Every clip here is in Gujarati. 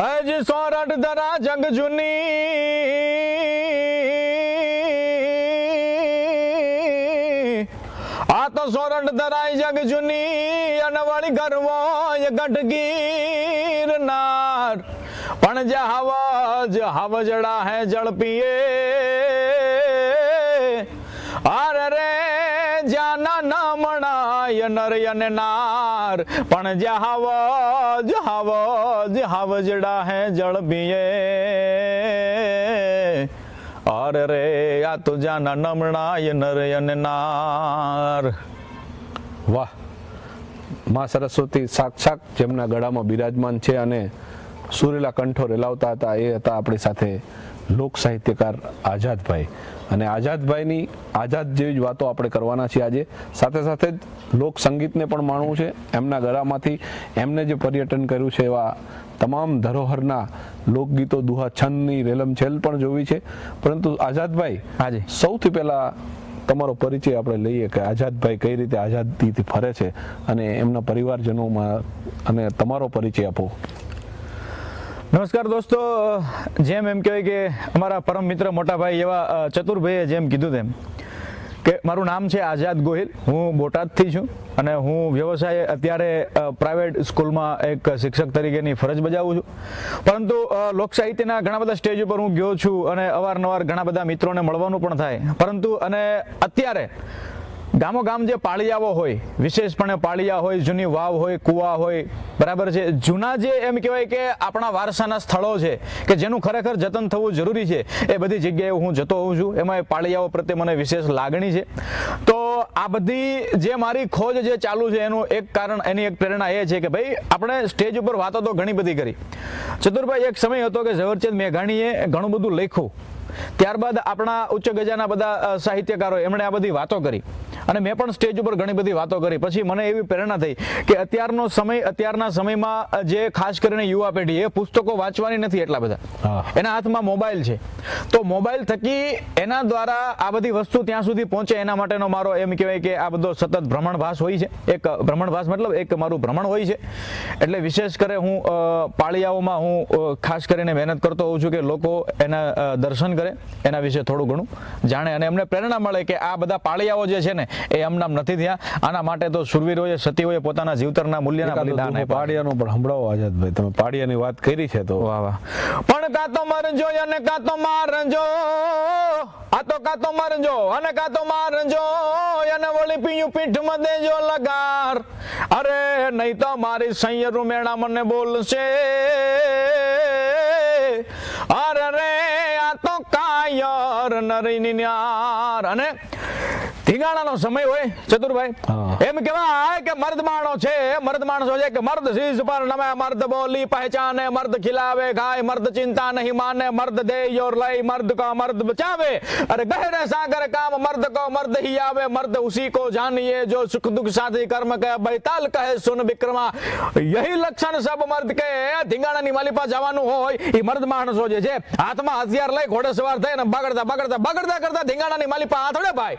હજી સોરઠ ધરા જગ જૂની આ તો સોરઠ ધરાય જગ જૂની અને વળી ગરવો ગઢગીરનાર પણ જે હાવજડા હે જળ પીએ અરે રે જાના નામણાય નર અને નાર પણ જે હાવજડા હે જળ પીએ અરે રે આ તો જાના નમણાય નર અને નાર. વાહ, માં સરસ્વતી સાક્ષાત જેમના ગળામાં બિરાજમાન છે અને સુરેલા કંઠો રેલાવતા હતા એ હતા આપણી સાથે લોક સાહિત્યકાર આઝાદભાઈ. અને આઝાદભાઈની આઝાદ જેવી જ વાતો આપણે કરવાના છીએ આજે. સાથે સાથે જ લોક સંગીતને પણ માણવું છે. એમના ગળામાંથી એમને જે પર્યટન કર્યું છે એવા તમામ ધરોહરના લોકગીતો, દુહા, છંદની રેલમછેલ પણ જોવી છે. પરંતુ આઝાદભાઈ, હાજી, સૌથી પહેલા તમારો પરિચય આપણે લઈએ કે આઝાદભાઈ કઈ રીતે આઝાદીથી ફરે છે અને એમના પરિવારજનોમાં, અને તમારો પરિચય આપો. નમસ્કાર દોસ્તો, જેમ એમ કહેવાય કે અમારા પરમ મિત્ર મોટાભાઈ એવા ચતુરભાઈએ જેમ કીધું તેમ કે મારું નામ છે આઝાદ ગોહિલ, હું બોટાદથી છું અને હું વ્યવસાય અત્યારે પ્રાઇવેટ સ્કૂલમાં એક શિક્ષક તરીકેની ફરજ બજાવું છું. પરંતુ લોક સાહિત્યના ઘણા બધા સ્ટેજ ઉપર હું ગયો છું અને અવારનવાર ઘણા બધા મિત્રોને મળવાનું પણ થાય. પરંતુ અને અત્યારે ગામો ગામ જે પાળિયાઓ હોય, વિશેષપણે પાળિયા હોય, જૂની વાવ હોય, કુવા હોય, બરાબર છે, જૂના જે એમ કહેવાય કે આપણા વારસાના સ્થળો છે કે જેનું ખરેખર જતન થવું જરૂરી છે, એ બધી જગ્યાએ હું જતો હોઉં છું. એમાં પાળિયાઓ પ્રત્યે મને વિશેષ લાગણી છે. તો આ બધી જે મારી ખોજ જે ચાલુ છે એનું એક કારણ, એની એક પ્રેરણા એ છે કે ભાઈ આપણે સ્ટેજ ઉપર વાતો તો ઘણી બધી કરી. ચતુરભાઈ, એક સમય હતો કે ઝવેરચંદ મેઘાણીએ ઘણું બધું લખ્યું, ત્યારબાદ આપણા ઉચ્ચ ગજાના બધા સાહિત્યકારો એમણે આ બધી વાતો કરી અને મેં પણ સ્ટેજ ઉપર ઘણી બધી વાતો કરી. પછી મને એવી પ્રેરણા થઈ કે અત્યારના સમયમાં જે ખાસ કરીને યુવા પેઢી એ પુસ્તકો વાંચવાની નથી એટલા બધા, એના હાથમાં મોબાઈલ છે. તો મોબાઈલ થકી એના દ્વારા આ બધી વસ્તુ ત્યાં સુધી પહોંચે એના માટેનો મારો એમ કહેવાય કે આ બધો સતત ભ્રમણભાસ હોય છે. એક ભ્રમણભાસ મતલબ એક મારું ભ્રમણ હોય છે. એટલે વિશેષ કરે હું પાળિયાઓમાં હું ખાસ કરીને મહેનત કરતો હોઉં છું કે લોકો એના દર્શન કરે, એના વિશે થોડું ઘણું જાણે અને એમને પ્રેરણા મળે કે આ બધા પાળિયાઓ જે છે ને એ એમનામ નથી થયા. આના માટે તો શુરવીરોએ, સતીઓએ પોતાના જીવતરના મૂલ્યના બલિદાન આપ્યા. પાળિયાનો પણ સંભળાવો આઝાદભાઈ, તમે પાળિયાની વાત કરી છે તો. વાહ વાહ. પણ કાં તો મરજો અને કાં તો મારજો, આ તો કાં તો મરજો અને કાં તો મારજો, અને વળી પીયું પીઠમાં દેજો લગાર, અરે નહીં તો મારી સૈયરું મેણા મને બોલશે, અરે રે આ તો કાયર નરીની ન્યાર. અને ધીંગાણાનો સમય હોય ચતુરભાઈ, એમ કહેવાય કે મર્દ માણો છે, મર્દ માણસો છે કે મર્દ શીશ પર નમે, મર્દ બોલી પહેચાને, મર્દ ખિલાવે ખાય, મર્દ ચિંતા નહીં માને, મર્દ દે યોર લઈ, મર્દ કો મર્દ બચાવે, અરે ગहरे सागर काम मर्द को मर्द ही आवे, मर्द उसी को जानिए जो सुख दुख साथी कर्म के, बैताल कहे सुन विक्रमा, यही लक्षण सब मर्द के. ધીંગાણાની માલિપા જવાનું હોય એ મર્દ માણસો જે છે હાથમાં હથિયાર લઈ ઘોડે સવાર થઈને બગડતા કરતા ધીંગાણાની માલિપા હાથડે ભાઈ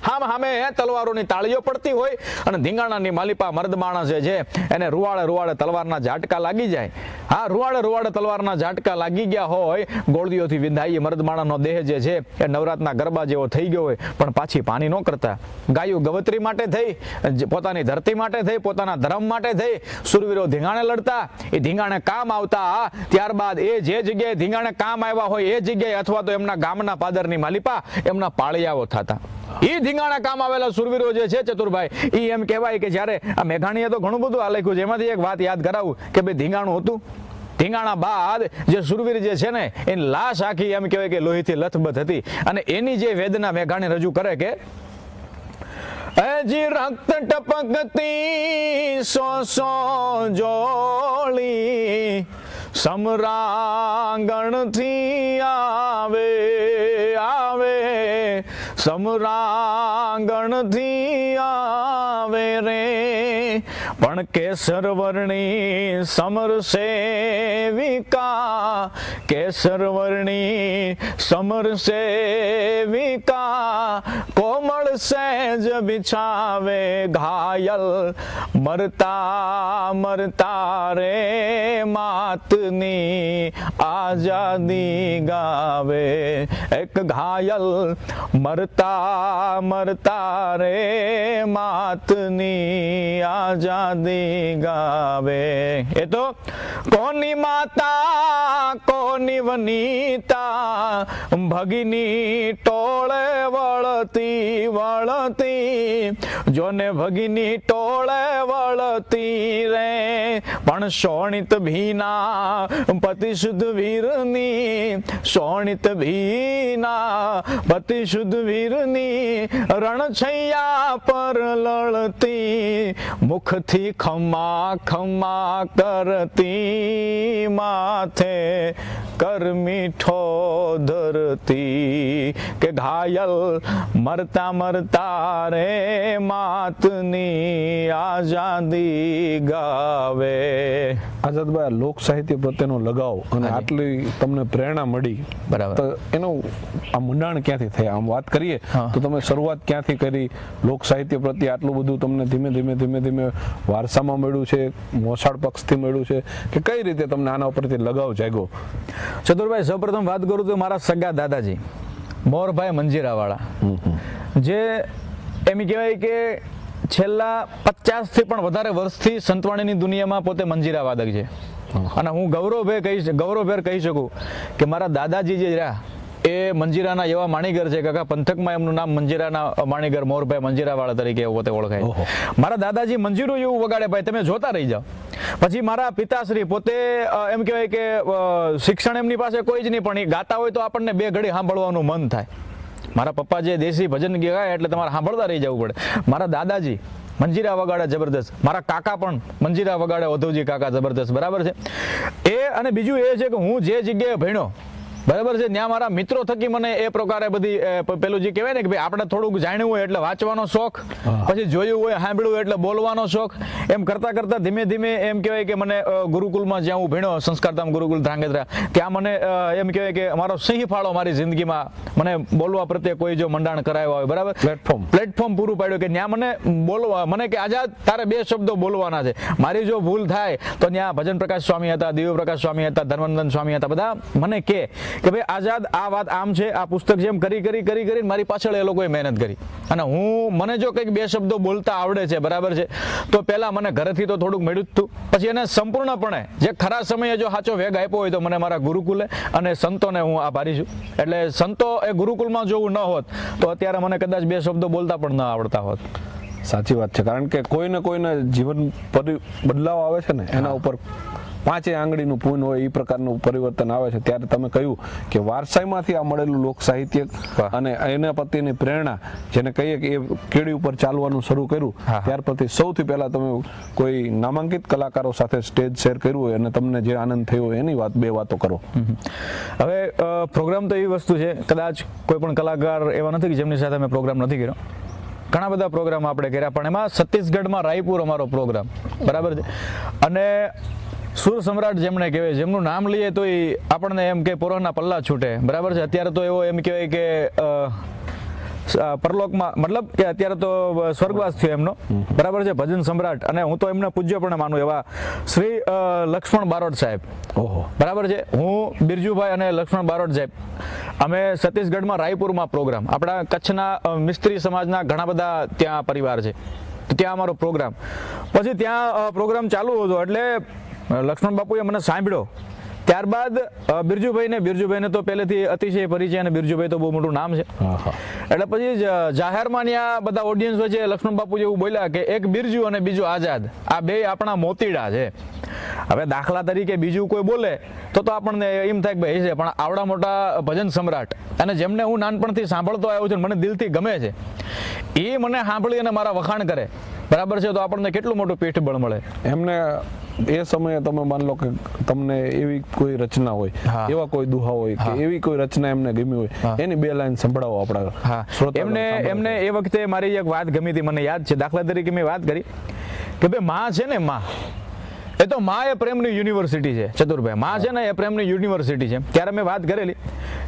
હામે તલવારોની તાળીઓ પડતી હોય અને ધીંગાણાની માલિપા મર્દ માણસ જે છે એને રૂવાડે તલવારના ઝાટકા લાગી જાય. હા, રૂવાડે તલવારના ઝાટકા લાગી ગયા હોય, ગોળદીઓથી વિંધાઈ મર્દ માણસનો દેહ જે છે એ નવરાતના ગરબા જેવો થઈ ગયો હોય, પણ પાછી પાણી ન કરતા. ગાયું ગવત્રી માટે થઈ, પોતાની ધરતી માટે થઈ, પોતાના ધર્મ માટે થઈ સુરવીરો ધીંગાણે લડતા, એ ધીંગાણે કામ આવતા. ત્યારબાદ એ જે જગ્યાએ ધીંગાણે કામ આવ્યા હોય એ જગ્યાએ અથવા તો એમના ગામના પાદરની માલિપા એમના પાળિયાઓ થતા. એ ધીંગાણા કામ આવેલા સુરવીરો જે છે ચતુરભાઈ, એ એમ કહેવાય કે જ્યારે આ મેઘાણીએ તો ઘણું બધું આ લખ્યું છે, એમાંથી એક વાત યાદ કરાવું કે ભાઈ ધીંગાણું હતું. ધીંગાણા બાદ જે સુરવીર જે છે ને એની લાશ આખી એમ કહેવાય કે લોહીથી લથબથ હતી અને એની જે વેદના મેઘાણી રજૂ કરે કે હજી રક્ત ટપકતી સો જોળી સમરાંગણથી આવે સમરાંગણથી આવે રે, પણ કેસર વર્ણી સમર સેવિકા કેસર વર્ણી સમર સેવિકા કોમળ સેજ બિછાવે ઘાયલ મરતા મરતા રે માતની આઝાદી ગાવે એક ઘાયલ મરતા મરતા રે માતની આઝાદી ગાવે. એ તો કોની માતા કોની વનિતા ભગીની ટોળે વળતી વળતી જોને ભગીની ટોળે વળતી રે પણ શોણિત ભીના પતિ શુદ્ધ વીરની શોણિત ભીના પતિ શુદ્ધ વીરની રણછૈયા પર લડતી મુખથી ખમા ખમા કરતી માથે કર મીઠો ધરતી કે ઘાયલ મરતા મરતા રે માતની આઝાદી ગાવે. આઝાદભાઈ, લોક સાહિત્ય પ્રત્યેનો લગાવ અને આટલી તમને પ્રેરણા મળી, બરાબર, તો એનું આ મંડાણ ક્યાંથી થયા? આમ વાત કરીએ તો તમે શરૂઆત ક્યાંથી કરી? લોક સાહિત્ય પ્રત્યે આટલું બધું તમને ધીમે ધીમે ધીમે ધીમે વારસામાં મળ્યું છે, મોસાળ પક્ષથી મળ્યું છે, કે કઈ રીતે તમને આના ઉપરથી લગાવ જાગ્યો? ચતુરભાઈ, સૌપ્રથમ વાત કરું તો મારા સગા દાદાજી મોરભાઈ મંજીરાવાળા, જે એમ કહેવાય કે છેલ્લા 50 થી પણ વધારે વર્ષથી સંતવાણીની દુનિયામાં પોતે મંજીરા વાદક છે. અને હું ગૌરવભેર કહી શકું કે મારા દાદાજી જે રહ્યા એ મંજીરાના એવા માણીગર છે. કાકા પંથકમાં એમનું નામ મંજીરાના માણીગર મોરભાઈ મંજીરાવાળા તરીકે પોતે ઓળખાય. મારા દાદાજી મંજીરું એવું વગાડે ભાઈ, તમે જોતા રહી જાઓ. પછી મારા પિતાશ્રી પોતે એમ કહેવાય કે શિક્ષણ એમની પાસે કોઈ જ નહીં, પણ એ ગાતા હોય તો આપણને બે ઘડી સાંભળવાનું મન થાય. મારા પપ્પા જે દેશી ભજન ગાય એટલે તમારે સાંભળતા રહી જવું પડે. મારા દાદાજી મંજીરા વગાડે જબરદસ્ત, મારા કાકા પણ મંજીરા વગાડે, ઓધવજી કાકા જબરદસ્ત, બરાબર છે. અને બીજું એ છે કે હું જે જગ્યાએ ભણ્યો, બરાબર છે, ત્યાં મારા મિત્રો થકી મને એ પ્રકારે બધી પેલું જે કહેવાય ને કે ભાઈ આપણે થોડુંક જાણ્યું હોય એટલે વાંચવાનો શોખ, પછી જોયું હોય સાંભળ્યું હોય એટલે બોલવાનો શોખ, એમ કરતા કરતા ધીમે ધીમે એમ કહેવાય કે મને ગુરુકુલમાં જ્યાં હું ભણ્યો, સંસ્કારધામ ગુરુકુલ ધ્રાંગધ્રા, ત્યાં મને એમ કહેવાય કે મારો સિંહ ફાળો મારી જિંદગીમાં મને બોલવા પ્રત્યે કોઈ જો મંડાણ કરાયો હોય, બરાબર, પ્લેટફોર્મ પૂરું પાડ્યું કે ત્યાં મને બોલવા, મને કે આઝાદ તારે 2 શબ્દો બોલવાના છે. મારી જો ભૂલ થાય તો ત્યાં ભજન પ્રકાશ સ્વામી હતા, દિવ્ય પ્રકાશ સ્વામી હતા, ધર્મનંદન સ્વામી હતા, બધા મને કે ભાઈ આઝાદ આ વાત આમ છે, આ પુસ્તક જેમ કરી કરી કરી કરી મારી પાછળ એ લોકોએ મહેનત કરી. અને મને જો કંઈક 2 શબ્દો બોલતા આવડે છે, બરાબર છે, તો પહેલા મને ઘરેથી તો થોડુંક મળ્યું જ હતું, પછી એને સંપૂર્ણપણે જે ખરા સમયે જો સાચો વેગ આપ્યો હોય તો મને મારા ગુરુકુલે અને સંતોને હું આભારી છું. એટલે સંતો એ ગુરુકુલમાં જોવું ન હોત તો અત્યારે મને કદાચ 2 શબ્દો બોલતા પણ ન આવડતા હોત. સાચી વાત છે, કારણ કે કોઈને જીવન બદલાવ આવે છે ને એના ઉપર 5 આંગળીનું પૂન હોય એ પ્રકારનું પરિવર્તન આવે છે. ત્યારે તમે કહ્યું કે વારસાઈમાંથી આ મળેલું લોક સાહિત્ય અને એના પ્રત્યેની પ્રેરણા, જેને કહીએ કે એ કેડી ઉપર ચાલવાનું શરૂ કર્યું, ત્યાર પછી સૌથી પહેલા તમે કોઈ નામાંકિત કલાકારો સાથે સ્ટેજ શેર કર્યું હોય અને તમને જે આનંદ થયો હોય એની બે વાતો કરો. હવે પ્રોગ્રામ તો એવી વસ્તુ છે, કદાચ કોઈ પણ કલાકાર એવા નથી કે જેમની સાથે મેં પ્રોગ્રામ નથી કર્યો. ઘણા બધા પ્રોગ્રામ આપણે કર્યા, પણ એમાં છત્તીસગઢમાં રાયપુર અમારો પ્રોગ્રામ, બરાબર છે. અને સુર સમ્રાટ જેમણે કહેવાય, જેમનું નામ લઈએ તો આપણને એમ કે પુરાના પલ્લા છૂટે, બરાબર છે. અત્યારે તો એવો એમ કહેવાય કે પરલોકમાં, મતલબ કે અત્યારે તો સ્વર્ગવાસ થયો એમનો, બરાબર છે, ભજન સમ્રાટ. અને હું તો એમને પૂજ્ય પણ માનું એવા શ્રી લક્ષ્મણ બારોટ સાહેબ, બરાબર છે. હું બિરજુભાઈ અને લક્ષ્મણ બારોટ સાહેબ અમે છત્તીસગઢમાં રાયપુરમાં પ્રોગ્રામ, આપણા કચ્છના મિસ્ત્રી સમાજના ઘણા બધા ત્યાં પરિવાર છે, તો ત્યાં અમારો પ્રોગ્રામ. પછી ત્યાં પ્રોગ્રામ ચાલુ હતો એટલે લક્ષ્મણ બાપુએ મને સાંભળ્યો. ત્યારબાદ બિરજુભાઈને તો પહેલેથી અતિશય પરિચય, અને બિરજુભાઈ તો બહુ મોટું નામ છે. એટલે પછી જાહેરમાં ત્યાં બધા ઓડિયન્સ વચ્ચે લક્ષ્મણ બાપુ એવું બોલ્યા કે એક બિરજુ અને બીજું આઝાદ, આ 2 આપણા મોતીડા છે. હવે દાખલા તરીકે બીજું કોઈ બોલે તો આપણને એમ થાય કે ભાઈ છે, પણ આવડા મોટા ભજન સમ્રાટ અને જેમને હું નાનપણથી સાંભળતો આવ્યો છું, મને દિલથી ગમે છે, એ મને સાંભળી અને મારા વખાણ કરે, બરાબર છે, તો આપણને કેટલું મોટું પીઠબળ મળે. એમને એ સમયે તમે માન લો કે તમને એવી કોઈ રચના હોય, એવા કોઈ દુહા હોય કે એવી કોઈ રચના એમને ગમી હોય, એની 2 લાઈન સંભળાવો આપણા શ્રોતાગણ. એમને એ વખતે મારી એક વાત ગમી હતી, મને યાદ છે. દાખલા તરીકે મેં વાત કરી કે ભાઈ માં છે ને, માં એ તો માં એ પ્રેમની યુનિવર્સિટી છે ચતુરભાઈ. માં છે ને એ પ્રેમની યુનિવર્સિટી છે. ત્યારે મેં વાત કરેલી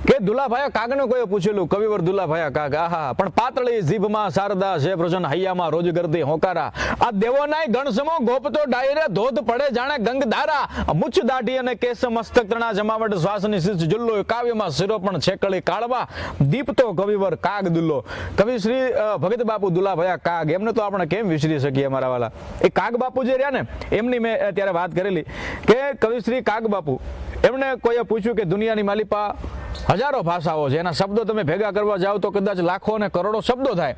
કે દુલાભાયા કાગને કોઈએ પૂછેલું, કવિવર દુલાભાયા કાગ, આહા પણ પાતળી જીભમાં શારદા છે પ્રસન્ન હૈયામાં રોજ કરતી હોકારા, આ દેવોનાય ગણસમો ગોપતો ડાયરે ધોધ પડે જાણે ગંગધારા, મુછ દાઢી અને કેસ મસ્તક તણા જમાવટ શ્વાસની શીશ જુલ્લો, કાવ્યમાં શિરો પણ છેકળી કાળવા, દીપતો કવિવર કાગ દુલ્લો. કવિ શ્રી ભગત બાપુ દુલાભાયા કાગ, એમને તો આપણે કેમ વિસરી શકીએ મારા વાલા. એ કાગ બાપુ જે રહ્યા ને એમની મેં ત્યારે વાત કરેલી કે કવિ શ્રી કાગ બાપુ, એમને કોઈએ પૂછ્યું કે દુનિયાની માલિપા હજારો ભાષાઓ છે, એના શબ્દો તમે ભેગા કરવા જાઓ તો કદાચ લાખો અને કરોડો શબ્દો થાય,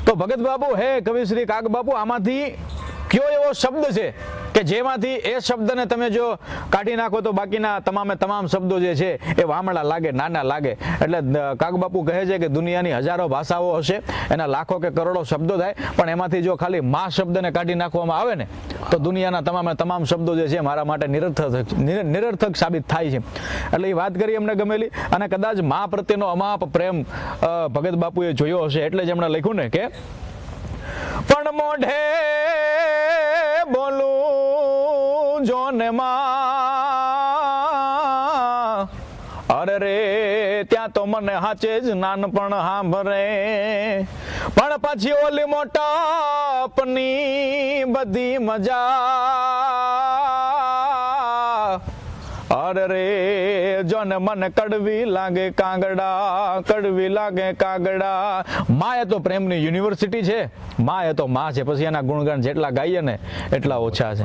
તો ભગત બાપુ હે કવિ શ્રી કાગ બાપુ, આમાંથી કયો એવો શબ્દ છે કે જેમાંથી એ શબ્દને તમે જો કાઢી નાખો તો બાકીના તમામે તમામ શબ્દો જે છે એ વામડા લાગે, નાના લાગે. એટલે કાગબાપુ કહે છે કે દુનિયાની હજારો ભાષાઓ હશે, એના લાખો કે કરોડો શબ્દો થાય, પણ એમાંથી જો ખાલી માં શબ્દને કાઢી નાખવામાં આવે ને તો દુનિયાના તમામે તમામ શબ્દો જે છે મારા માટે નિરર્થક સાબિત થાય છે. એટલે એ વાત કરી એમને ગમેલી, અને કદાચ માં પ્રત્યેનો અમાપ પ્રેમ ભગત બાપુએ જોયો હશે, એટલે જ એમણે લખ્યું ને કે પણ મોઢે બોલું જોને માં, અરે રે ત્યાં તો મને હાચે જ નાનપણ સાંભળે, પણ પછી ઓલી મોટાપની બધી મજા, અરે રે જોને મને કડવી લાગે કાગડા, કડવી લાગે કાગડા. માં એ તો પ્રેમની યુનિવર્સિટી છે, માં એ તો માં છે, પછી એના ગુણગાન જેટલા ગાઈએ ને એટલા ઓછા છે.